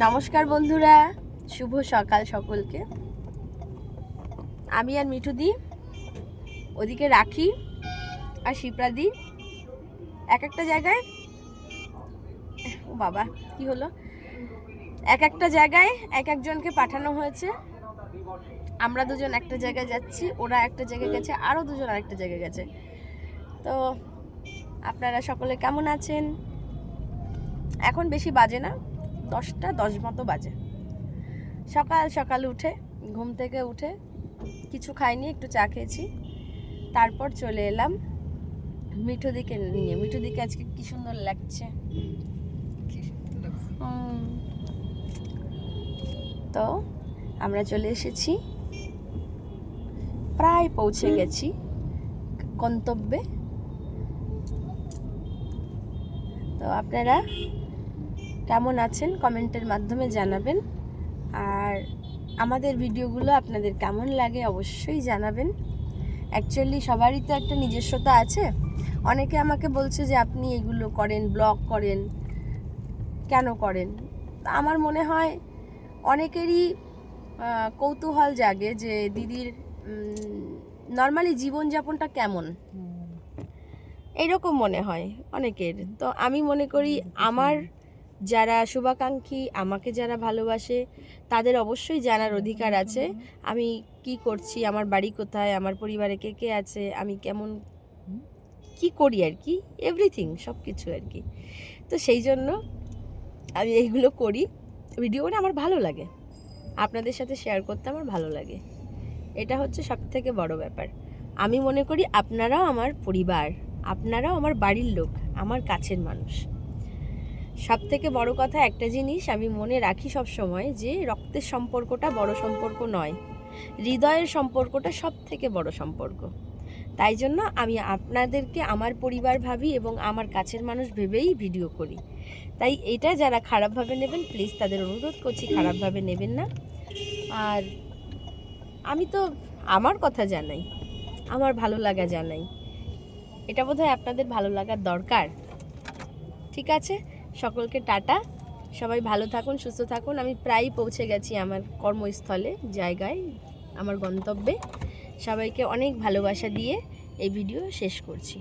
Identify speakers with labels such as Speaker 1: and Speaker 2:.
Speaker 1: নমস্কার বন্ধুরা, শুভ সকাল সকলকে। আমি আর মিঠুদি, ওদিকে রাখি আর শিপ্রাদি এক একটা জায়গায়, ও বাবা কি হলো, এক একটা জায়গায় এক একজনকে পাঠানো হয়েছে। আমরা দুজন একটা জায়গায় যাচ্ছি, ওরা একটা জায়গায় গেছে, আরও দুজন আরেকটা জায়গায় গেছে। তো আপনারা সকলে কেমন আছেন? এখন বেশি বাজে না, 10টা 10 মতো বাজে। সকাল সকাল উঠে, ঘুম থেকে উঠে কিছু খাইনি, একটু চা খেয়েছি, তারপর চলে এলাম মিঠুদিকে নিয়ে। মিঠুদিকে আজকে কি সুন্দর লাগছে। তো আমরা চলে এসেছি, প্রায় পৌঁছে গেছি গন্তব্যে। তো আপনারা কেমন আছেন কমেন্টের মাধ্যমে জানাবেন, আর আমাদের ভিডিওগুলো আপনাদের কেমন লাগে অবশ্যই জানাবেন। অ্যাকচুয়ালি সবারই তো একটা নিজস্বতা আছে। অনেকে আমাকে বলছে যে আপনি এগুলো করেন, ব্লগ করেন, কেন করেন? আমার মনে হয় অনেকেরই কৌতূহল জাগে যে দিদির নর্মালি জীবনযাপনটা কেমন, এইরকম মনে হয় অনেকের। তো আমি মনে করি আমার যারা শুভাকাঙ্ক্ষী, আমাকে যারা ভালোবাসে, তাদের অবশ্যই জানার অধিকার আছে আমি কি করছি, আমার বাড়ি কোথায়, আমার পরিবারে কে কে আছে, আমি কেমন কি করি আর কি, এভরিথিং, সব কিছু আর কি। তো সেই জন্য আমি এইগুলো করি, ভিডিও করে আমার ভালো লাগে, আপনাদের সাথে শেয়ার করতে আমার ভালো লাগে। এটা হচ্ছে সবথেকে বড় ব্যাপার। আমি মনে করি আপনারাও আমার পরিবার, আপনারাও আমার বাড়ির লোক, আমার কাছের মানুষ। সব থেকে বড় কথা একটা জিনিস আমি মনে রাখি সব সময়, যে রক্তের সম্পর্কটা বড় সম্পর্ক নয়, হৃদয়ের সম্পর্কটা সব থেকে বড় সম্পর্ক। তাই জন্য আমি আপনাদেরকে আমার পরিবার ভাবি এবং আমার কাছের মানুষ ভেবেই ভিডিও করি। তাই এটা যারা খারাপভাবে নেবেন, প্লিজ তাদের অনুরোধ করছি খারাপভাবে নেবেন না। আর আমি তো আমার কথা জানাই, আমার ভালো লাগা জানাই, এটা বোধহয় আপনাদের ভালো লাগার দরকার। ঠিক আছে, সকলকে টাটা, সবাই ভালো থাকুন, সুস্থ থাকুন। আমি প্রায় পৌঁছে গেছি আমার কর্মস্থলে, জায়গায়, আমার গন্তব্যে। সবাইকে অনেক ভালোবাসা দিয়ে এই ভিডিও শেষ করছি।